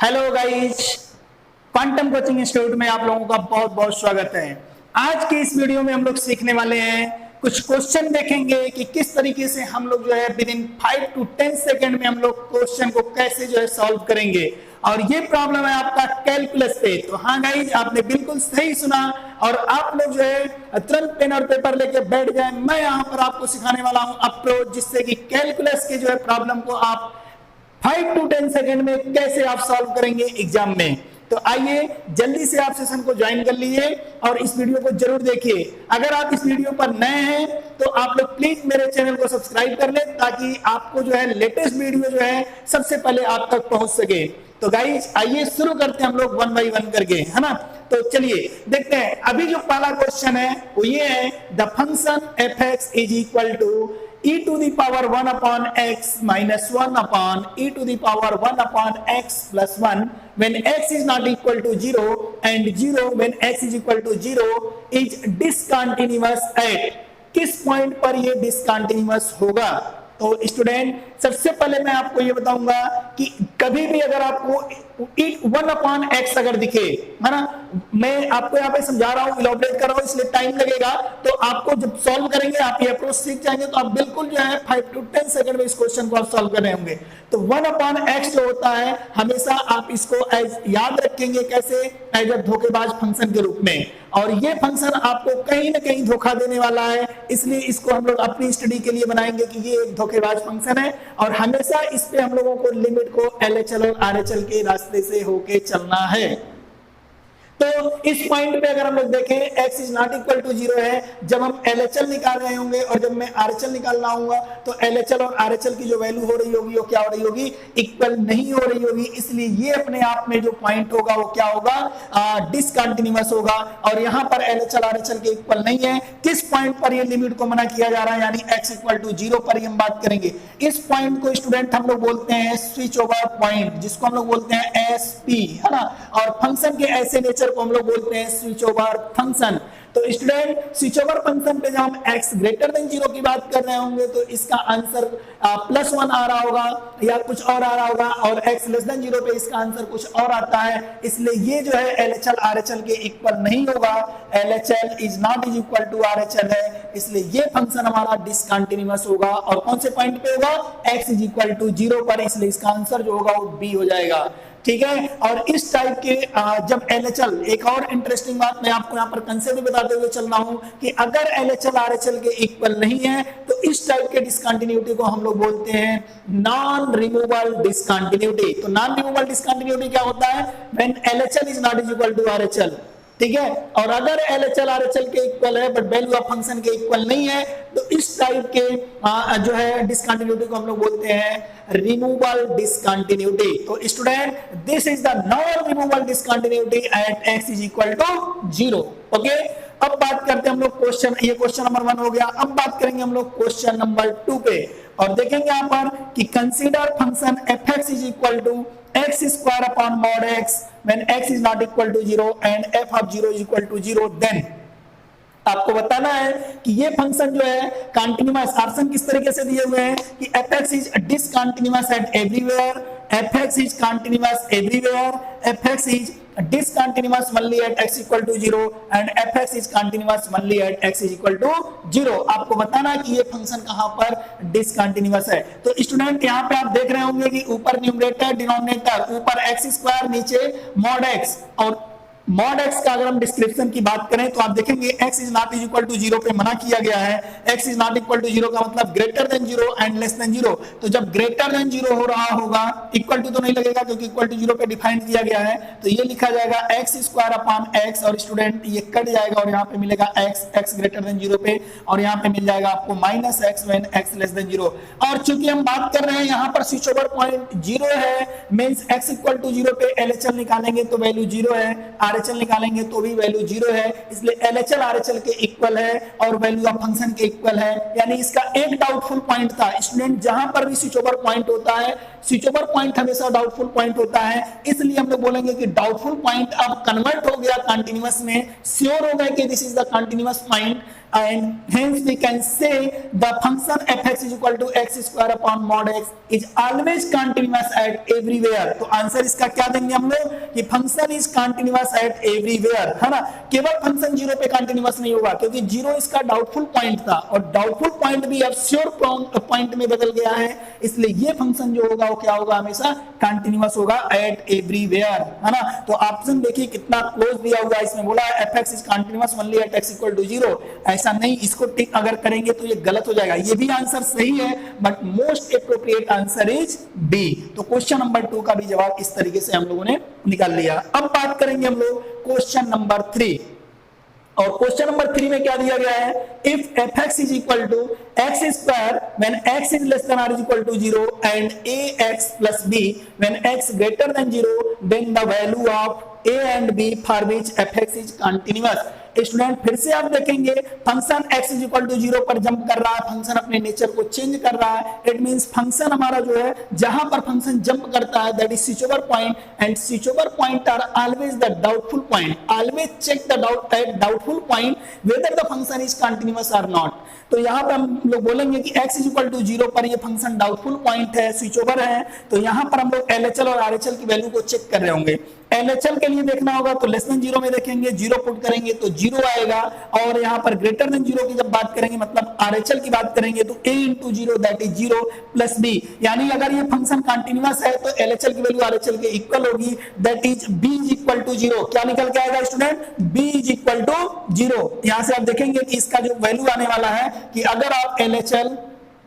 Hello guys, quantum coaching institute में आप लोगों का बहुत बहुत स्वागत है। आज के इस वीडियो में हम लोग सीखने वाले हैं, कुछ क्वेश्चन देखेंगे कि किस तरीके से हम लोग जो है विद इन 5 to 10 सेकंड में हम लोग क्वेश्चन को कैसे जो है सॉल्व करेंगे। और ये प्रॉब्लम है आपका कैलकुलस पे। तो हाँ गाइज, आपने बिल्कुल सही सुना और आप लोग जो है तुरंत पेन और पेपर लेके बैठ जाए। मैं यहाँ पर आपको सिखाने वाला हूँ अप्रोच, जिससे कि कैलकुलस के जो है प्रॉब्लम को आप 5 to 10 सेकंड में कैसे आप सॉल्व करेंगे एग्जाम में। तो आइए जल्दी से आप सेशन को ज्वाइन कर लीजिए और इस वीडियो को जरूर देखिए। अगर आप इस वीडियो पर नए हैं तो आप लोग प्लीज मेरे चैनल को सब्सक्राइब कर लें, ताकि आपको जो है लेटेस्ट वीडियो जो है सबसे पहले आप तक पहुंच सके। तो गाइस आइए शुरू करते हैं हम लोग 1 by 1 करके, है ना। तो चलिए देखते हैं। अभी जो पहला क्वेश्चन है वो ये है, the function f(x) is equal to e to the power 1 upon x minus 1 upon e to the power 1 upon x plus 1 when x is not equal to 0 and 0 when x is equal to 0 is discontinuous at। किस point पर ये discontinuous होगा? तो student सबसे पहले मैं आपको ये बताऊंगा कि कभी भी अगर आपको 1 upon x अगर दिखे, है ना, मैं आपको यहाँ पे समझा रहा हूँ, इलॉबरेट कर रहा हूँ, इसलिए टाइम लगेगा। तो आपको जब सॉल्व करेंगे, आप ये अप्रोच सीख जाएंगे, तो आप बिल्कुल जो है 5 to 10 सेकंड में इस क्वेश्चन को आप सॉल्व कर रहे होंगे। तो 1 upon x जो होता है, हमेशा आप इसको एज याद रखेंगे, कैसे? एज अ धोखेबाज फंक्शन के रूप में। और ये फंक्शन आपको कहीं ना कहीं धोखा देने वाला है, इसलिए इसको हम लोग अपनी स्टडी के लिए बनाएंगे कि ये एक धोखेबाज फंक्शन है। और हमेशा इस पे हम लोगों को लिमिट को LHL और RHL के रास्ते से होके चलना है। तो इस पॉइंट पे अगर हम लोग देखें, x is not equal to 0 है, जब हम LHL निकाल रहे होंगे और जब मैं RHL निकाल रहा हूँ, तो LHL और RHL की जो वैल्यू हो रही होगी वो क्या हो रही होगी? इक्वल नहीं हो रही होगी। इसलिए ये अपने आप में जो पॉइंट होगा वो क्या होगा? डिसकंटिन्यूअस होगा। और यहाँ पर LHL RHL के इक्वल नहीं है। किस पॉइंट पर ये लिमिट को मना किया जा रहा है, यानी x इक्वल टू 0 पर ही हम बात करेंगे। इस पॉइंट को स्टूडेंट हम लोग बोलते हैं स्विच ओवर पॉइंट, जिसको हम लोग बोलते हैं SP, है ना। और फंक्शन के ऐसे नेचर को हम लोग बोलते हैं स्विच ओवर फंक्शन। तो स्टूडेंट स्विच ओवर फंक्शन पे जब हम x ग्रेटर देन 0 की बात कर रहे होंगे, तो इसका आंसर +1 आ रहा होगा या कुछ और आ रहा होगा, और x लेस देन 0 पे इसका आंसर कुछ और आता है। इसलिए ये जो है LHL RHL के इक्वल नहीं होगा। LHL is not is equal to RHL है, इसलिए ये फंक्शन हमारा डिसकंटिन्यूअस होगा। और कौन से पॉइंट पे होगा? x इज इक्वल टू 0 पर, इसलिए इसका आंसर जो होगा वो B हो जाएगा। ठीक है। और इस टाइप के जब LHL, एक और इंटरेस्टिंग बात मैं आपको यहाँ पर कंसेप्ट बताते हुए चल रहा हूँ कि अगर LHL RHL के इक्वल नहीं है, तो इस टाइप के डिसकंटिन्यूटी को हम लोग बोलते हैं नॉन रिमूवल डिसकंटिन्यूटी। तो नॉन रिमूवल डिसकंटिन्यूटी क्या होता है? When LHL is not is equal to RHL। ठीक है। और अगर LHL RHL के इक्वल है बट वैल्यू ऑफ फंक्शन के इक्वल नहीं है, तो इस टाइप के जो है डिसकंटिन्यूटी को हम लोग बोलते हैं रिमूवल डिसकंटिन्यूटी। तो student this is the non removal discontinuity at x is equal to 0। Okay. अब बात करते हैं हम लोग क्वेश्चन, ये क्वेश्चन नंबर 1 हो गया। अब बात करेंगे हम लोग क्वेश्चन नंबर 2 पे, और देखेंगे यहाँ पर कि consider function f(x) is equal to x square upon mod x when x is not equal to 0 and f of 0 is equal to 0, then आपको बताना है कि ये फंक्शन जो है कंटीन्यूअस। ऑप्शन किस तरीके से दिए हुए हैं कि f(x) is discontinuous at everywhere, f(x) is continuous everywhere, f(x) is discontinuous only at x equal to 0 and f(x) is continuous only at x is equal to 0। आपको बताना कि ये फंक्शन कहां पर डिसकंटिन्यूअस है। तो स्टूडेंट यहाँ पे आप देख रहे होंगे कि ऊपर न्यूमरेटर डिनोमिनेटर, ऊपर x स्क्वायर, नीचे मॉड x। और मॉड x का अगर हम डिस्क्रिप्शन की बात करें तो आप देखेंगे x is not is equal to 0 पे मना किया गया है। x is not equal to 0 का मतलब greater than 0 and less than 0। तो जब ग्रेटर देन 0 हो रहा होगा, इक्वल टू तो नहीं लगेगा क्योंकि इक्वल टू 0 पे डिफाइन किया गया है, तो ये लिखा जाएगा x स्क्वायर अपॉन x, और स्टूडेंट ये कट जाएगा और यहाँ पे मिलेगा x ग्रेटर देन 0 पे, और यहाँ पे मिल जाएगा आपको -x when x less than 0। और चूंकि हम बात कर रहे हैं यहाँ पर स्विच ओवर पॉइंट 0 है, मींस x इक्वल टू 0 पे LHL निकालेंगे तो वैल्यू 0 है, RHL निकालेंगे तो भी वैल्यू 0 है, इसलिए LHL RHL के इक्वल है और वैल्यू ऑफ फंक्शन के इक्वल है। यानी इसका एक डाउटफुल पॉइंट था स्टूडेंट, जहां पर भी स्विच ओवर पॉइंट होता है, स्विच ओवर पॉइंट हमेशा डाउटफुल पॉइंट होता है, इसलिए हम लोग बोलेंगे कि डाउटफुल पॉइंट अब कन्वर्ट हो गया कंटिन्यूअस में, श्योर हो गए कि this is the continuous point and hence we can say the function fx is equal to x square upon mod x is always continuous at everywhere। तो answer इसका क्या देंगे हम लोग कि function is continuous at everywhere, है ना। केवल फंक्शन 0 पे कंटिन्यूअस नहीं होगा क्योंकि 0 इसका डाउटफुल पॉइंट था और डाउटफुल पॉइंट भी अब श्योर पॉइंट में बदल गया है, इसलिए ये फंक्शन जो होगा वो क्या होगा, हमेशा कंटिन्यूअस होगा एट एवरीवेयर, है ना। तो ऑप्शन देखिए कितना क्लोज दिया हुआ है, इसमें बोला है fx is continuous only at x equal to 0, ऐसा नहीं, इसको टिक अगर करेंगे तो ये गलत हो जाएगा, ये भी आंसर सही है but most appropriate answer is B. तो क्वेश्चन नंबर 2 का भी जवाब इस तरीके से हम लोगों ने निकाल लिया। अब बात करेंगे हम लोग क्वेश्चन नंबर 3, और क्वेश्चन नंबर 3 में क्या दिया गया है, if fx is equal to x square when x is less than or is equal to 0 and ax plus b when x greater than 0 then the value of a and b for which fx is continuous। Student फिर से आप देखेंगे function x is equal to 0 पर jump कर रहा है, function अपने nature को चेंज कर रहा है, इट मींस फंक्शन हमारा जो है जहां पर फंक्शन जंप करता है that is switch over point and switch over point are always the doubtful point, always check the doubtful point whether the function is continuous और नॉट। तो यहाँ पर हम लोग बोलेंगे कि x इज इक्वल टू 0 पर ये फंक्शन डाउटफुल पॉइंट है, स्विच ओवर है, तो यहाँ पर हम लोग LHL और RHL की वैल्यू को चेक कर रहे होंगे। LHL के लिए देखना होगा तो लेस देन 0 में देखेंगे, 0 पुट करेंगे तो 0 आएगा, और यहाँ पर ग्रेटर देन 0 की जब बात करेंगे मतलब RHL की बात करेंगे तो a into 0 that is 0 plus b, यानी अगर ये फंक्शन कंटिन्यूअस है तो LHL की वैल्यू RHL के इक्वल होगी, that is b is equal to 0। क्या निकल के आएगा student, b is equal to 0। यहाँ से आप देखेंगे कि इसका जो वैल्यू आने वाला है कि अगर आप LHL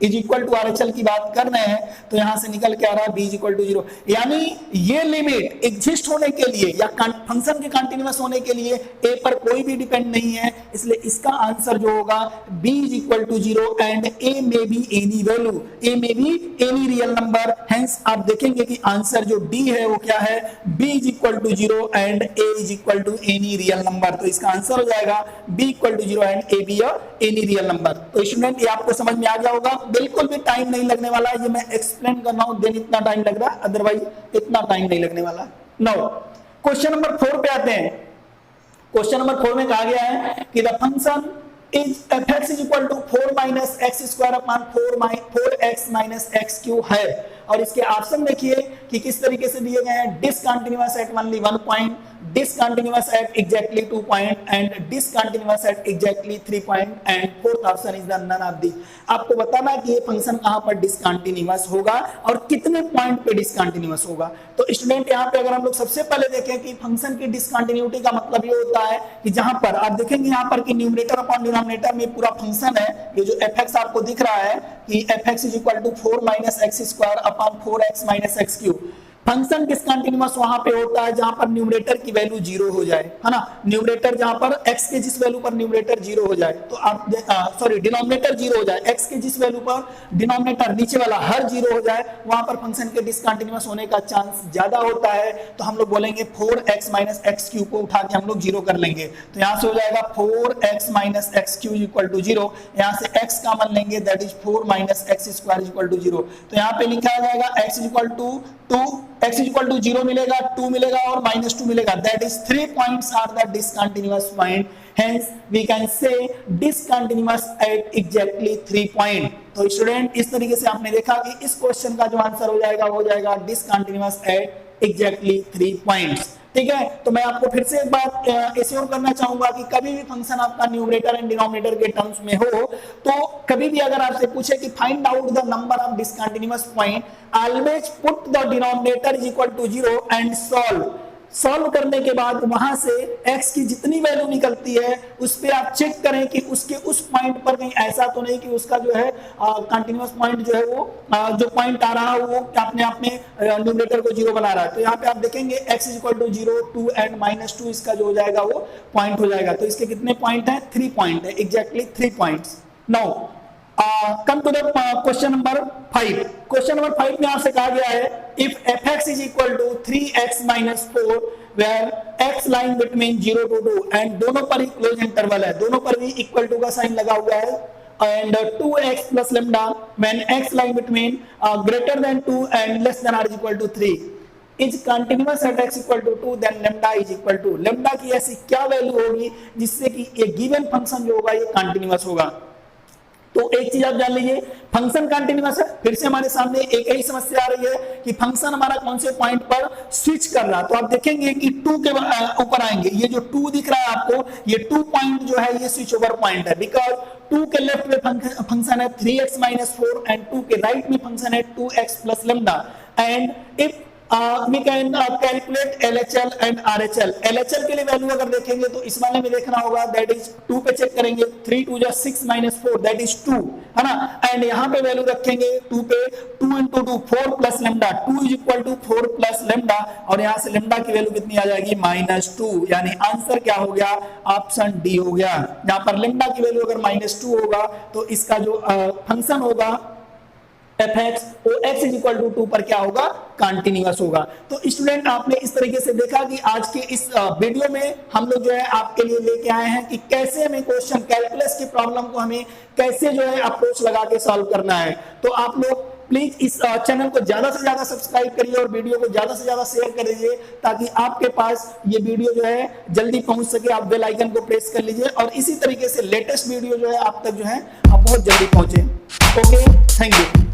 is equal to RHL की बात कर रहे हैं तो यहां से निकल के आ रहा है b इज इक्वल टू 0, यानी ये लिमिट एग्जिस्ट होने के लिए या फंक्शन के कंटीन्यूअस होने के लिए a पर कोई भी डिपेंड नहीं है, इसलिए इसका आंसर जो होगा b is equal to 0 and a में बी एनी वैल्यू, a में भी एनी रियल नंबर, हेंस आप देखेंगे कि आंसर जो d है वो क्या है, b is equal to 0 and a is equal to any real number. तो इसका आंसर हो जाएगा b equal to 0 and a be any real number. तो स्टूडेंट ये आपको समझ में आ गया होगा, बिल्कुल भी टाइम नहीं लगने वाला, ये मैं एक्सप्लेन कर रहा हूं देन इतना टाइम लग रहा है, अदरवाइज इतना टाइम नहीं लगने वाला। नाउ क्वेश्चन नंबर 4 पे आते हैं। क्वेश्चन नंबर 4 में कहा गया है कि the function is fx is equal to 4 minus x square upon 4x minus x cube है, और इसके ऑप्शन देखिए कि किस तरीके से दिए गए हैं, discontinuous at only 1 point, discontinuous at exactly 2 point and discontinuous at exactly 3 point and fourth option is the none of these। आपको बताना कि ये फंक्शन कहां पर डिसकंटीन्यूअस होगा और कितने पॉइंट पे डिसकंटीन्यूअस होगा। तो स्टूडेंट यहां पे अगर हम लोग सबसे पहले देखें कि फंक्शन की डिसकंटिन्यूटी का मतलब ये होता है कि जहां पर आप देखेंगे यहां पर कि न्यूमरेटर अपॉन डिनोमिनेटर में पूरा फंक्शन है, ये जो fx आपको दिख रहा है कि fx is equal to 4 minus x square upon 4x minus x cube. Function discontinuous वहां पे होता है जहां पर न्यूमरेटर की वैल्यू 0 हो जाए, है ना, न्यूमरेटर जहां पर x के जिस वैल्यू पर न्यूमरेटर 0 हो जाए, तो आप सॉरी डिनोमिनेटर 0 हो जाए, x के जिस वैल्यू पर डिनोमिनेटर नीचे वाला हर 0 हो जाए, वहां पर फंक्शन के डिसकंटीन्यूअस होने का चांस ज्यादा होता है। तो हम लोग बोलेंगे 4x माइनस एक्स क्यूब को उठा के हम लोग 0 कर लेंगे, तो यहां से हो जाएगा 4x minus x cube equal to 0, यहां से x का मान लेंगे that is 4 minus x square equal to 0। तो यहां पे लिखा जाएगा x is equal to 2, x is equal to 0 मिलेगा, 2 मिलेगा और -2 मिलेगा, that is 3 points are the discontinuous point, hence we can say discontinuous at exactly 3 point. तो स्टूडेंट इस तरीके से आपने देखा कि इस क्वेश्चन का जो आंसर हो जाएगा डिसकंटीन्यूअस एट एग्जैक्टली 3 पॉइंट्स। ठीक है, तो मैं आपको फिर से एक बात एश्योर करना चाहूंगा कि कभी भी फंक्शन आपका न्यूमरेटर एंड डिनोमिनेटर के टर्म्स में हो तो कभी भी अगर आपसे पूछे कि find out the number of discontinuous point, always put the denominator is equal to 0 and solve करने के बाद वहां से x की जितनी वैल्यू निकलती है उस पे आप चेक करें कि उसके उस पॉइंट पर कहीं ऐसा तो नहीं कि उसका जो है कंटीन्यूअस पॉइंट जो है वो जो पॉइंट आ रहा है वो अपने आप में न्यूमरेटर को 0 बना रहा है। तो यहाँ पे आप देखेंगे x is equal to 0, 2 and -2 इसका जो हो जाएगा वो पॉइंट हो जाएगा। तो इसके कितने पॉइंट है, 3 पॉइंट है, exactly 3 points. Now come to the question number 5। Question number 5 में आपसे कहा गया है if fx is equal to 3x minus 4 where x lying between 0 to 2 and दोनों पर ही क्लोज इंटरवल है, दोनों पर भी इक्वल टू का साइन लगा हुआ है, and 2x plus lambda when x lying between greater than 2 and less than or is equal to 3 is continuous at x equal to 2 then lambda is equal to, lambda की ऐसी क्या value होगी जिससे कि ये गिवन फंक्शन जो होगा ये कंटिन्यूअस होगा। तो एक चीज आप जान लीजिए, फंक्शन कंटिन्यूअस है। फिर से हमारे सामने एक ही समस्या आ रही है कि फंक्शन हमारा कौन से पॉइंट पर स्विच कर रहा है। तो आप देखेंगे कि 2 के ऊपर आएंगे, ये जो 2 दिख रहा है आपको, ये 2 पॉइंट जो है ये स्विच ओवर पॉइंट है, बिकॉज 2 के लेफ्ट में फंक्शन है 3x minus 4 एंड 2 के राइट में फंक्शन है 2x plus lambda and if we can calculate LHL and RHL। LHL के लिए वैल्यू अगर देखेंगे तो इस वाले में देखना होगा, दैट इज 2 पे चेक करेंगे, 3 2 6 minus 4 दैट इज 2 है ना, एंड यहाँ पे वैल्यू रखेंगे 2 पे 2 into 2 4 plus lambda, 2 is equal to 4 plus lambda और यहाँ से lambda की वैल्यू कितनी आ जाएगी -2, यानी आंसर क्या हो गया, ऑप्शन डी हो गया। यहाँ पर lambda की वैल्यू अगर -2 होगा तो इसका जो फंक्शन होगा fx वो x is equal to 2 पर क्या होगा, कंटिन्यूअस होगा। तो स्टूडेंट आपने इस तरीके से देखा कि आज के इस वीडियो में हम लोग जो है आपके लिए लेके आए हैं कि कैसे हमें क्वेश्चन कैलकुलस की प्रॉब्लम को हमें कैसे जो है अप्रोच लगा के सॉल्व करना है। तो आप लोग प्लीज इस चैनल को ज्यादा से ज्यादा सब्सक्राइब करिए और वीडियो को ज्यादा से ज्यादा शेयर कर दीजिए ताकि आपके पास ये वीडियो जो है जल्दी पहुंच सके। आप बेल आइकन को प्रेस कर लीजिए और इसी तरीके से लेटेस्ट वीडियो जो है आप तक जो है बहुत जल्दी पहुंचे। Okay, thank you.